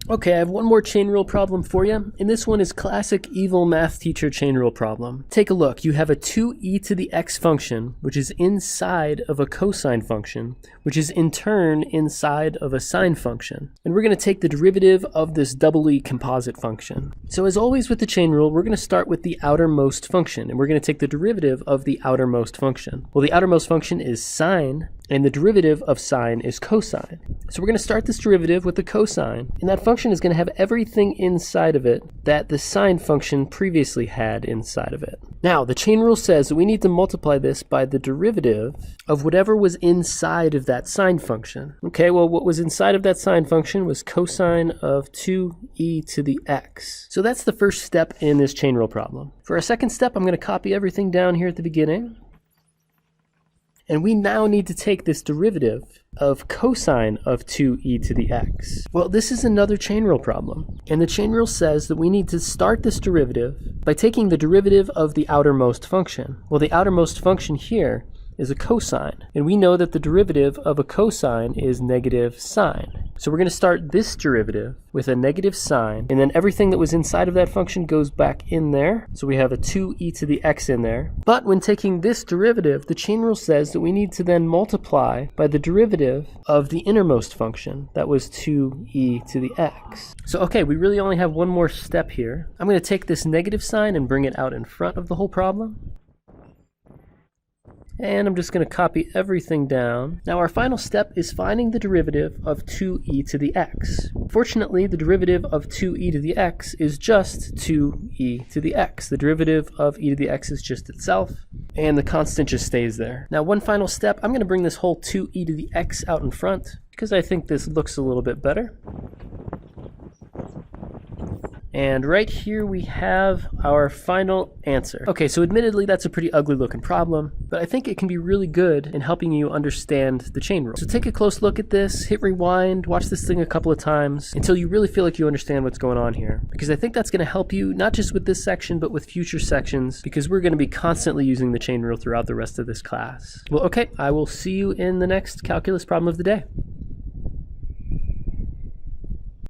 Okay, I have one more chain rule problem for you, and this one is classic evil math teacher chain rule problem. Take a look. You have a 2e to the x function, which is inside of a cosine function, which is in turn inside of a sine function. And we're going to take the derivative of this double e composite function. So as always with the chain rule, we're going to start with the outermost function, and we're going to take the derivative of the outermost function. Well, the outermost function is sine, and the derivative of sine is cosine. So we're going to start this derivative with the cosine, and that function is going to have everything inside of it that the sine function previously had inside of it. Now, the chain rule says that we need to multiply this by the derivative of whatever was inside of that sine function. Okay, well, what was inside of that sine function was cosine of 2e to the x. So that's the first step in this chain rule problem. For our second step, I'm going to copy everything down here at the beginning. And we now need to take this derivative of cosine of 2e to the x. Well, this is another chain rule problem. And the chain rule says that we need to start this derivative by taking the derivative of the outermost function. Well, the outermost function here is a cosine. And we know that the derivative of a cosine is negative sine. So we're going to start this derivative with a negative sine, and then everything that was inside of that function goes back in there. So we have a 2e to the x in there. But when taking this derivative, the chain rule says that we need to then multiply by the derivative of the innermost function. That was 2e to the x. So okay, we really only have one more step here. I'm going to take this negative sign and bring it out in front of the whole problem. And I'm just going to copy everything down. Now our final step is finding the derivative of 2e to the x. Fortunately, the derivative of 2e to the x is just 2e to the x. The derivative of e to the x is just itself, and the constant just stays there. Now one final step, I'm going to bring this whole 2e to the x out in front, because I think this looks a little bit better. And right here we have our final answer. Okay, so admittedly that's a pretty ugly looking problem, but I think it can be really good in helping you understand the chain rule. So take a close look at this, hit rewind, watch this thing a couple of times until you really feel like you understand what's going on here. Because I think that's going to help you not just with this section, but with future sections, because we're going to be constantly using the chain rule throughout the rest of this class. Well, okay, I will see you in the next calculus problem of the day.